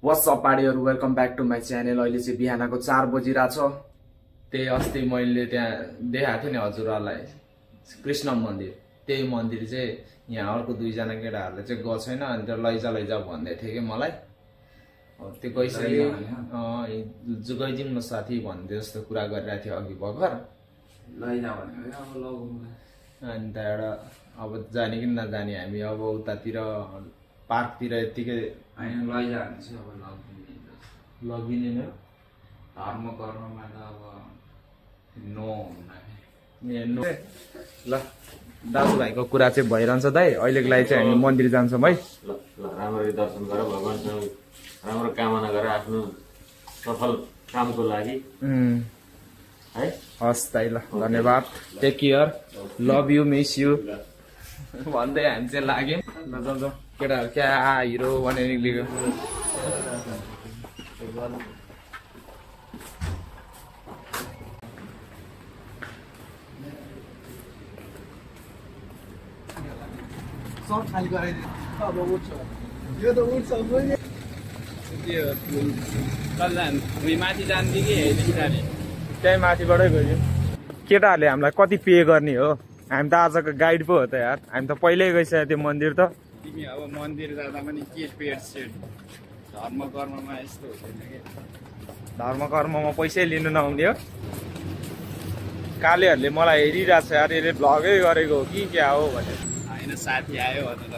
What's up पार्टीहरु welcome back to my channel. अहिले चाहिँ बिहानको 4 बजिरहेछ। त्यही अस्ति मैले त्यहाँ देखाएको थिएँ नि हजुरहरुलाई कृष्ण मन्दिर। त्यही मन्दिर चाहिँ यहाँ अर्को दुईजना केटाहरूले चाहिँ गएको छैन अनि त्यो लैजा भन्दै थियो कि मलाई। त्यो गइसक्यो गइदिउँ न साथी भन्दै जस्तो कुरा गरिरहेको थियो अघि भर्खर। लैजा भनेको अब लगौँ अनि त्यहाँबाट अब जाने कि नजाने हामी अब उतातिर पार्कतिर यतिकै हैन लैजा भने चाहिँ अब लगिने न धर्म कर्ममा त अब नो नो। ल दाजुभाइको कुरा चाहिँ भइरहन्छ दाइ। अहिलेको लागि चाहिँ हामी मन्दिर जान्छौँ है। ल राम्ररी दर्शन गर, भगवानसँग राम्रो कामना गर आफ्नो सफल कामको लागि है। हस् दाइ, ल धन्यवाद। Take care, love you, miss you भन्दै हामी चाहिँ लाग्यौँ। ल जाउँ केटाहरू क्या हिरो भनेर निक्लेको। खाली गराइदियो अब उठ्छ यो त उठ्छ पनि त्यो हामी माथि जान्थ्यो कि हेरिदिने त्यही माथिबाटै गयो। केटाहरूले हामीलाई कति पे गर्ने हो? हामी त आजको गाइड पो हो त यार। हामी त पहिल्यै गइसक्यो त्यो मन्दिर त। तिमी अब मन्दिर जाँदा पनि के पेट सेट धर्म कर्ममा यस्तो हुँदैन कि। धर्म कर्ममा पैसै लिनु नहुने हो। कालेहरूले मलाई हेरिरहेको छ यार, यसले भ्लगै गरेको हो कि क्या हो भने। होइन साथी आयो भनेर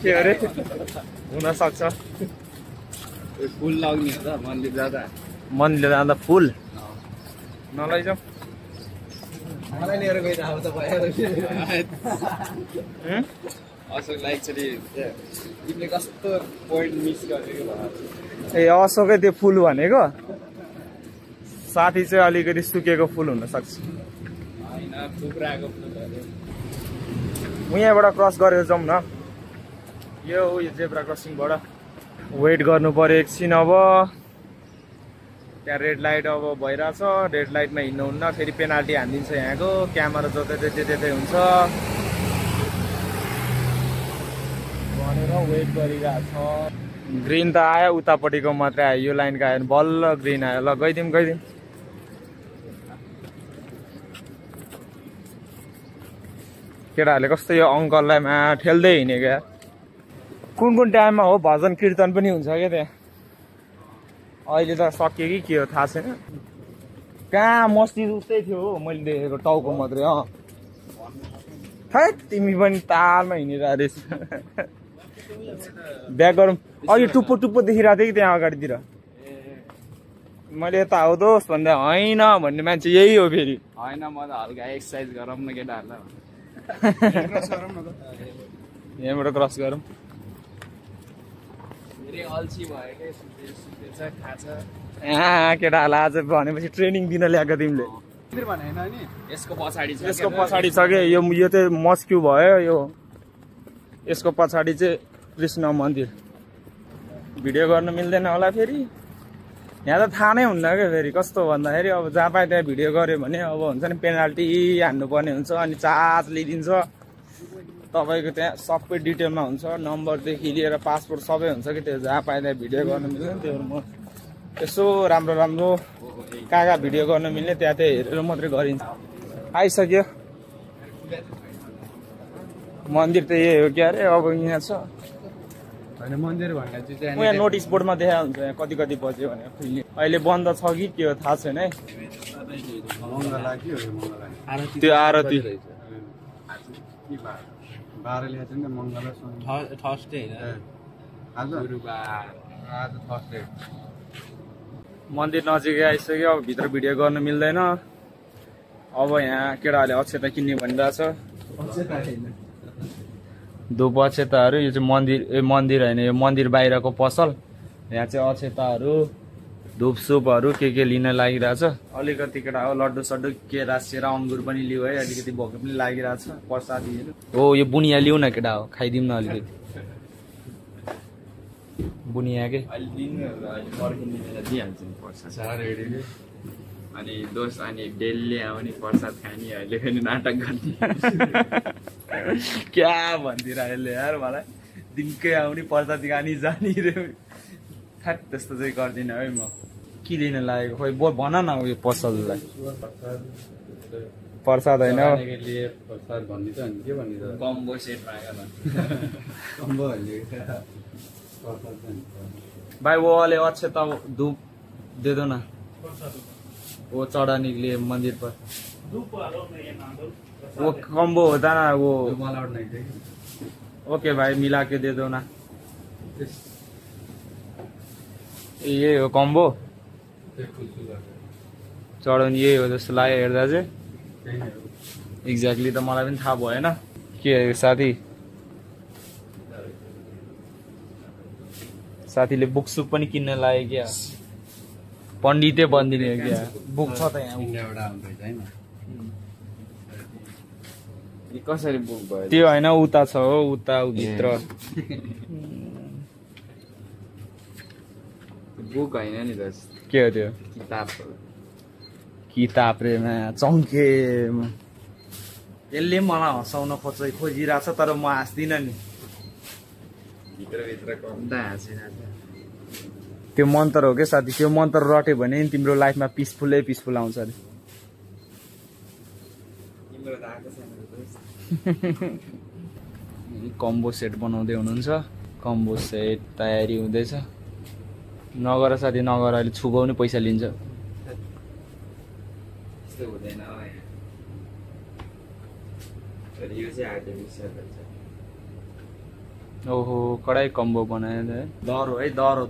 के अरे हुनसक्छ। फुल लग्ने हो त मन्दिर जाँदा। मन्दिर जाँदा फुल नलैजाउँ। मलाई लिएर गइरहेको त भयो। अशोकलाई एक्चुअली तिमीले कस्तो पोइन्ट मिस गरेको भयो। ए अशोकै त्यो फुल भनेको साथी चाहिँ अलिकति सुकेको फुल हुनसक्छ। होइन थुप्राको फुलहरू यहाँबाट क्रस गरेर जाउँ न। यो जेब्रा क्रसिङबाट वेट गर्नु पर्यो एकछिन। अब त्यहाँ रेड लाइट अब भइरहेछ। रेड लाइटमा हिँड्नुहुन्न, फेरि पेनाल्टी हानिदिन्छ यहाँको। क्यामेरा जतै त्यतै हुन्छ भनेर वेट गरिरहेछ। ग्रिन त आयो, उतापट्टिको मात्रै आयो। यो लाइनको आयो बल्ल ग्रिन आयो। ल गइदिउँ। केटाहरूले कस्तो यो अङ्कललाई ठेल्दै हिँडेको यार। कुन टाइममा हो भजन कीर्तन पनि हुन्छ क्या त्यहाँ। अहिले त सक्यो कि के हो थाहा छैन। कहाँ मस्जिद उस्तै थियो हो मैले देखेको, टाउको मात्रै। खै तिमी पनि तालमा हिँडिरहेको रहेछ। ब्याक गरौँ। अघि टुप्पो देखिरहेको थियो कि त्यहाँ अगाडितिर। मैले यता हो दोस्त भन्दा होइन भन्ने मान्छे यही हो फेरि। होइन म त हल्का एक्सर्साइज गरौँ न केटाहरूलाई। यहाँबाट क्रस गरौँ। धेरै अल्छी भयो कि सुतेछ खाछ। केटाहरूलाई आज भनेपछि ट्रेनिङ दिन ल्याएको तिमीले। भने हैन नि यसको पछाडि छ यसको पछाडि छ कि यो चाहिँ मस्क्यु भयो। यो यसको पछाडि चाहिँ कृष्ण मन्दिर। भिडियो गर्न मिल्दैन होला फेरि। यहाँ त थाहा नै हुन्न क्या फेरि कस्तो भन्दाखेरि अब जहाँ पाए त्यहाँ भिडियो गऱ्यो भने अब हुन्छ नि पेनाल्टी हान्नुपर्ने हुन्छ अनि चार्ज लिइदिन्छ। तपाईँको त्यहाँ सबै डिटेलमा हुन्छ, नम्बरदेखि लिएर पासपोर्ट सबै हुन्छ कि त्यो जहाँ पाए त्यहाँ भिडियो गर्न मिल्दैन। त्यो म यसो राम्रो कहाँ भिडियो गर्न मिल्ने त्यहाँ हेरेर मात्रै गरिन्छ। आइसक्यो मन्दिर त यही हो क्या अरे। अब यहाँ छ हैन मन्दिर भन्ने चाहिँ यहाँ नोटिस बोर्डमा देखाएको हुन्छ यहाँ कति बज्यो भनेर खुल्ने। अहिले बन्द छ कि के हो थाहा छैन है। मङ्गला के हो यो मङ्गला? त्यो आरती 12 ल्याएको छ नि मङ्गला थर्सडे होइन आज गुरुबार आज थर्सडे। मन्दिर नजिकै आइसक्यो। अब भित्र भिडियो गर्न मिल्दैन। अब यहाँ केटाहरूले अक्षता किन्ने भनिरहेछ। धुप अक्षताहरू। यो चाहिँ मन्दिर होइन, यो मन्दिर बाहिरको पसल। यहाँ चाहिँ अक्षताहरू धुप सुपहरू के लिन लागिरहेछ। अलिकति केटा हो लड्डु सड्डु केरा सेरा अङ्गुर पनि लियो है। अलिकति भोक पनि लागिरहेछ। प्रसादीहरू हो यो बुनिया लिउ न केटा हो, खाइदिउँ न अलिकति बुनिया के। दिइहाल्छ नि प्रसाद अनि दोस्त अनि डेली आउने प्रसाद खाने अहिले पनि नाटक गर्ने। क्या भनिदिएर अहिले यार मलाई दिनकै आउने प्रसाद खानी जाने रे थाट त्यस्तो चाहिँ गर्दिनँ है म किन लागेको खोइ भन न उयो पसललाई प्रसाद होइन कम्बो सेट भाई वो वाले अच्छे तब धूप दे दो ना वो चढ़ाने के लिए मंदिर पर वो कॉम्बो होता ना वो ओके भाई मिला के दे दो ना ये हो कॉम्बो चढाउने यही हो जस्तो लाग्यो हेर्दा चाहिँ एक्ज्याक्टली त मलाई पनि थाहा भएन के साथी साथीले बुक सुक पनि किन्न लाग्यो क्या पण्डितै बनिदिने हो क्या बुक छ त यहाँ कसरी बुक भयो त्यो होइन उता छ हो उता भित्र बुक होइन नि त के हो त्यो किताब रे चङ्के यसले मलाई हँसाउन खोजिरहेको छ तर म हाँस्दिनँ नि भित्रभित्र कम्दा हाँसिरहेको त्यो मन्त्र हो क्या साथी त्यो मन्त्र रट्यो भने नि तिम्रो लाइफमा पिसफुल आउँछ अरे तिम्रो त आएको छैन कम्बो सेट बनाउँदै हुनुहुन्छ कम्बो सेट तयारी हुँदैछ नगर साथी नगर अहिले छुबाउ नि पैसा लिन्छ त्यस्तो हुँदैन तर यो चाहिँ आर्टिफिसियल हुन्छ ओहो कडाई कम्बो बनायो है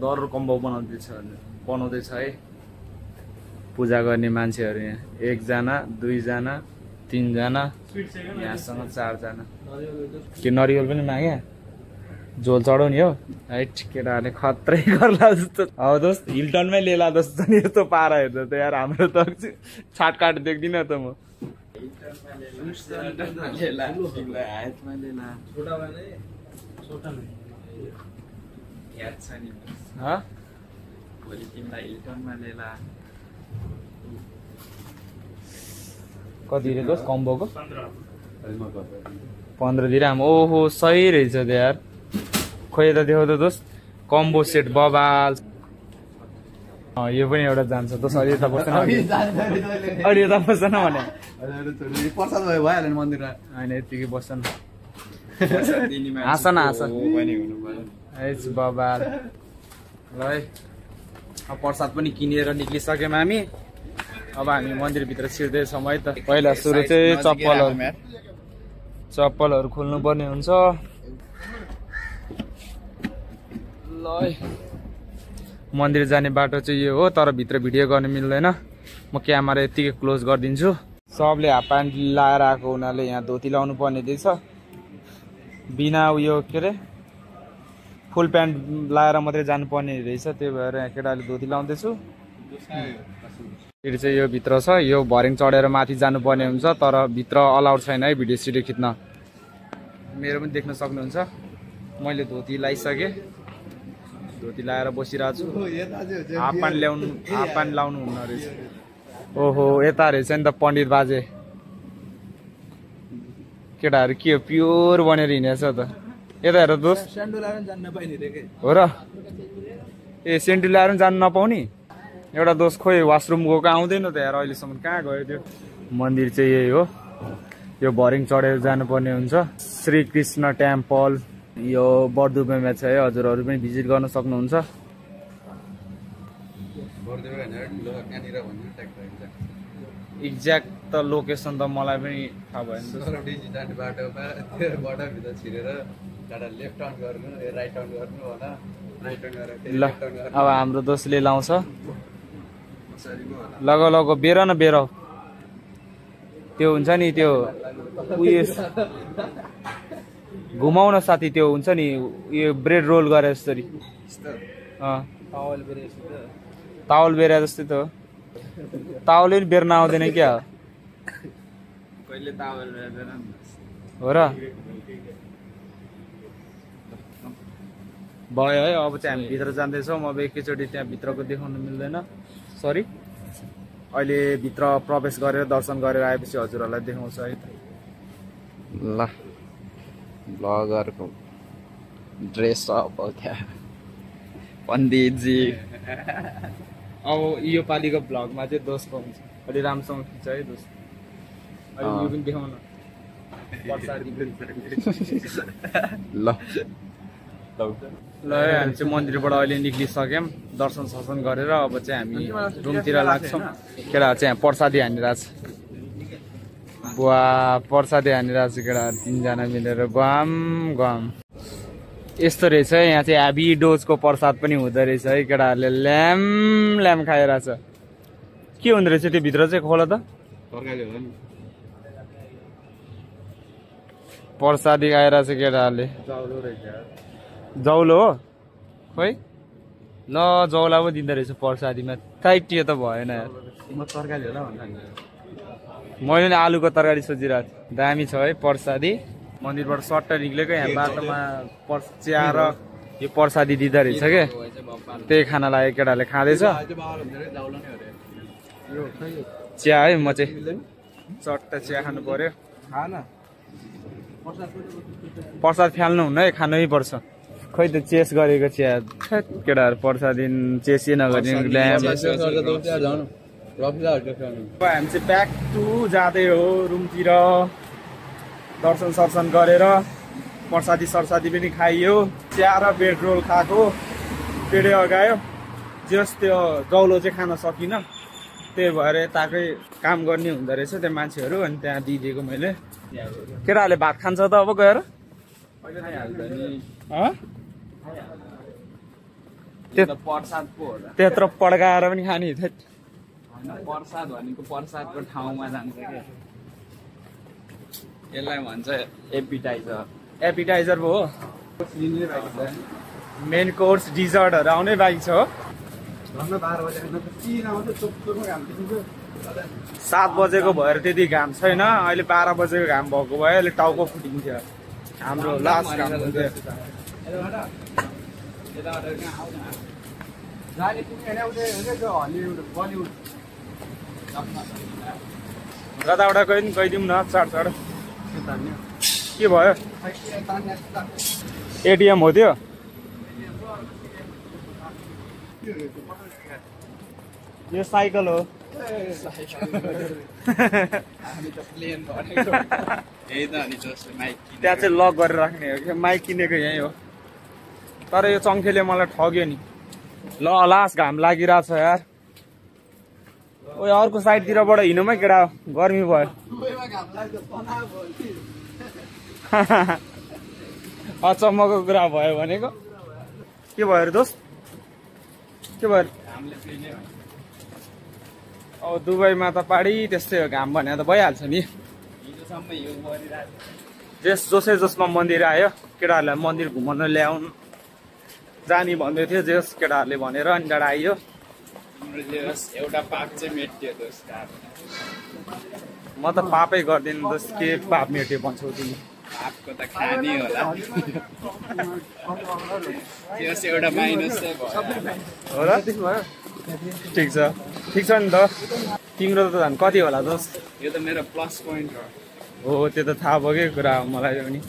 दरो कम्बो बनाउँदैछ है पूजा गर्ने मान्छेहरू यहाँ 1 जना 2 जना 3 जना यहाँसँग 4 जना के नरिवल पनि माग्या झोल चढाउने हो है केटाहरूले खत्रै गर्ला जस्तो अब दोस्त हिल्टनमै लेला जस्तो नि यस्तो पारा हेर्दा त यार हाम्रो त छाटकाट देख्दिनँ त म याद छ नि भोलि तिमीलाई हिल्टनमा लिएला कति रे दोस्त कम्बोको 15 दिराम ओहो सही रहेछ त यार खोइ त देखाउ त दोस्त कम्बो सेट बबाल यो पनि एउटा जान्छ दोस्त अलि यता बस्दैन अलि यता बस्दैन भने प्रसाद भयो भइहाल्यो नि मन्दिरमा होइन यतिकै बस्छन् दिने हाँस न हाँस पनि हुनु पर्यो एच बबाल ल है अब प्रसाद पनि किनेर निक्लिसक्यौँ हामी अब हामी मन्दिरभित्र छिर्दैछौँ है त पहिला सुरु चाहिँ चप्पलहरू खोल्नु पर्ने हुन्छ ल है मन्दिर जाने बाटो चाहिँ यो हो तर भित्र भिडियो गर्न मिल्दैन म क्यामेरा यतिकै क्लोज गरिदिन्छु सबले हाफ प्यान्ट लाएर आएको हुनाले यहाँ धोती लाउनु पर्ने रहेछ बिना उयो के अरे फुल प्यान्ट लाएर मात्रै जानुपर्ने रहेछ त्यही भएर यहाँ केटाले धोती लाउँदैछु फेरि चाहिँ यो भित्र छ यो भर्याङ चढेर माथि जानुपर्ने हुन्छ तर भित्र अलाउड छैन है भिडियो सिडियो खिच्न मेरो पनि देख्न सक्नुहुन्छ मैले धोती लाइसकेँ धोती लाएर बसिरहेको छु हाफ प्यान्ट लाउनु हुन्न रहेछ ओहो यता रहेछ नि त पण्डित बाजे केटाहरू के हो प्योर बनेर हिँडेछ त यता हेर दोस्त हो र ए सेन्टु ल्याएर पनि जानु नपाउने एउटा दोस्त खोइ वासरुम गएको आउँदैन त यार अहिलेसम्म कहाँ गयो त्यो मन्दिर चाहिँ यही हो यो भर्याङ चढेर जानुपर्ने हुन्छ श्री कृष्ण टेम्पल यो बर्दुबेमा छ है हजुरहरू पनि भिजिट गर्न सक्नुहुन्छ एक्ज्याक्ट त लोकेसन त मलाई पनि थाहा भएन ल अब हाम्रो दोस्तले लाउँछ लग बेर न बेर त्यो हुन्छ नि त्यो उयो घुमाउन साथी त्यो हुन्छ नि यो ब्रेड रोल गरे जसरी तावल बेरा जस्तै त हो तावलले पनि बेर्न आउँदैन क्या कहिले तावल बेर्दैन हो र भयो है अब चाहिँ हामी भित्र जाँदैछौँ अब एकैचोटि त्यहाँ भित्रको देखाउन मिल्दैन सरी अहिले भित्र प्रवेश गरेर दर्शन गरेर आएपछि हजुरहरूलाई देखाउँछ है त ल ब्लगरको ड्रेस अप हो क्या पण्डितजी। अब यो पालिको भ्लगमा चाहिँ दोष पाउँछ अलि राम्रोसँग खिच्छ है दोष अहिले यो पनि देखाउन ल ल हामी चाहिँ मन्दिरबाट अहिले निक्लिसक्यौँ दर्शन सर्शन गरेर अब चाहिँ हामी रुमतिर लाग्छौँ केटाहरू चाहिँ प्रसादी हानिरहेछ बुवा प्रसादी हानिरहेछ केटाहरू 3 जना मिलेर गम गम यस्तो रहेछ यहाँ चाहिँ हेभी डोजको प्रसाद पनि हुँदो रहेछ है केटाहरूले ल्याम ल्याम खाइरहेछ के हुँदो रहेछ त्यो भित्र चाहिँ खोला त प्रसादी खाइरहेछ केटाहरूले जौलो हो खोइ ल जौला पो दिँदो रहेछ प्रसादीमा टाइटियो त भएन यार मैले नि आलुको तरकारी सोचिरहेको थिएँ दामी छ है प्रसादी मन्दिरबाट सट्ट निक्लेको यहाँ बाटोमा चिया र यो प्रसादी दिँदो रहेछ के त्यही खाना लाग्यो केटाहरूले खाँदैछ चिया है म चाहिँ चट्ट चिया खानु पर्यो प्रसाद फ्याल्नु हुन्न है खानै पर्छ खै त चेस गरेको चिया केटाहरू प्रसादी चेसै नगरिदिनु हामी चाहिँ ब्याक टु जाँदै हो रुमतिर दर्शन सर्शन गरेर प्रसादी सरसादी पनि खाइयो चिया र ब्रेड रोल खाएको पेडे अगायो जस त्यो जौलो चाहिँ खान सकिनँ त्यही भएर यताकै काम गर्ने हुँदो रहेछ त्यो मान्छेहरू अनि त्यहाँ दिइदिएको मैले केटाहरूले भात खान्छ त अब गएर त्यत्रो पड्काएर पनि खाने प्रसाद भनेको प्रसादको ठाउँमा जान्छ क्या यसलाई भन्छ एपिटाइजर पो हो मेन कोर्स डिजर्टहरू आउनै बाँकी छ हो 7 बजेको भएर त्यति घाम छैन अहिले 12 बजेको घाम भएको भए अहिले टाउको फुटिन्थ्यो हाम्रो लास्ट घाम गदावटा गइदिउँ न चाड के भयो एटिएम हो त्यो यो साइकल हो त्यहाँ चाहिँ लक गरेर राख्ने हो कि माइक किनेको यहीँ हो तर यो चङ्खेले मलाई ठग्यो नि ल लास घाम लागिरहेछ यार ओ अर्को साइडतिरबाट हिँडौँ है केटा गर्मी भयो अचम्मको कुरा भयो भनेको के भयो दोस्त के भयो अब दुबईमा त पाडी त्यस्तै हो घाम भने त भइहाल्छ नि जसै जसमा मन्दिर आयो केटाहरूलाई मन्दिर घुमाउन ल्याउनु जाने भन्दै थियो जस केटाहरूले भनेर अनि डाँडा आइयो एउटा पाप चाहिँ मेट्यो म त पापै गर्दिनँ दोस्त के पाप मेट्यो भन्छौ तिमी पापको त खाने होला एउटा माइनस चाहिँ हो र ठिक छ नि त तिम्रो त झन् कति होला दोस्त यो त मेरो प्लस पोइन्ट हो त्यो त थाहा भएकै कुरा हो मलाई पनि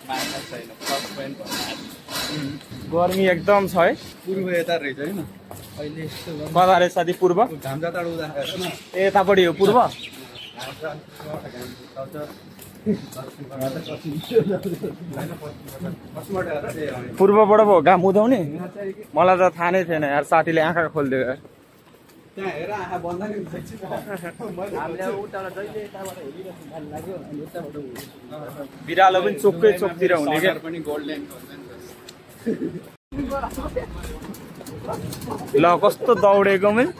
माइनस छैन प्लस पोइन्ट गर्मी एकदम छ है पूर्व यता रहेछ होइन अहिले कता रहेछ साथी पूर्व घाम जाता ए यतापट्टि हो पूर्व पूर्वबाट पो घाम उदाउने मलाई त थाहा नै थिएन यार साथीले आँखा खोलिदियो यार बिरालो पनि चोककै चोकतिर हुने क्या ल कस्तो दौडेको मैले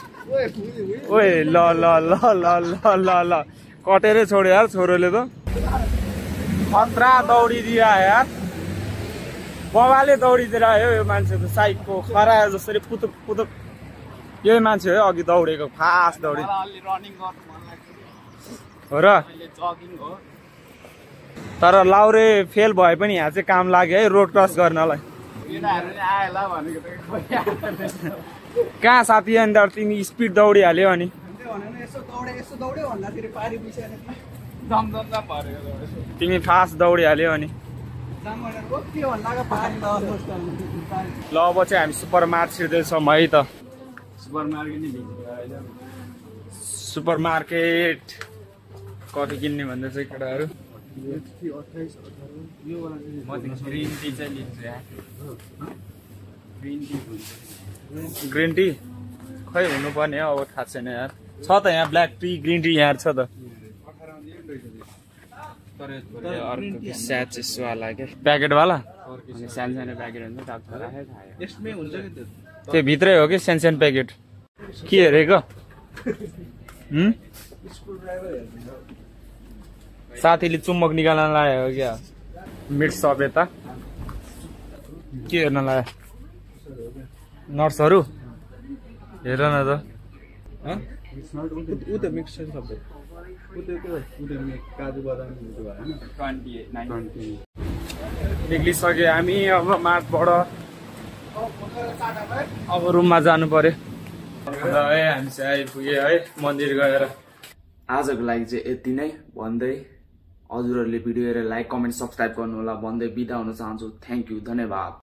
ओए ल ल ल ल ल ल ल कटेरै छोड्यो यार छोरोले त खतरा दौडिदियो यार बबाले दौडिदिएर आयो यो मान्छे त साइडको खरा जसरी पुतुक पुतुक यही मान्छे हो अघि दौडेको फास्ट दौडे हो र तर लाउरे फेल भए पनि यहाँ चाहिँ काम लाग्यो है रोड क्रस गर्नलाई कहाँ साथी अन्त तिमी स्पिड दौडिहाल्यो अनि तिमी फास्ट दौडिहाल्यो अनि ल अब चाहिँ हामी सुपर मार्ट छिर्दैछौँ है त सुपर मार्केट नै भित्र सुपर मार्केट कफी किन्ने भन्दैछ केटाहरू म चाहिँ ग्रिन टी चाहिँ लिन्छु यार ग्रिन टी ग्रिन टी खै हुनुपर्ने हो अब थाहा छैन यार छ त यहाँ ब्ल्याक टी ग्रिन टी यहाँ छ त स्याचेसवाला के प्याकेटवाला सानो सानो प्याकेट हुन्छ यसमै हुन्छ कि त्यो त्यो भित्रै हो कि सानो प्याकेट के हेरेको साथीले चुम्बक निकाल्न लायो हो क्या मिट सप यता के हेर्न लायो नर्सहरू हेर न त ऊ त मिक्स छ सबै ऊ काजु बदाम भएन 28 निक्लिसक्यो हामी अब मार्टबाट अब रुममा जानु पर्यो है हामी चाहिँ आइपुग्यो है मन्दिर गएर आजको लागि चाहिँ यति नै भन्दै हजुरहरूले भिडियो हेरेर लाइक कमेन्ट सब्सक्राइब गर्नु होला भन्दै बिदा हुन चाहन्छु थ्याङ्क यू धन्यवाद।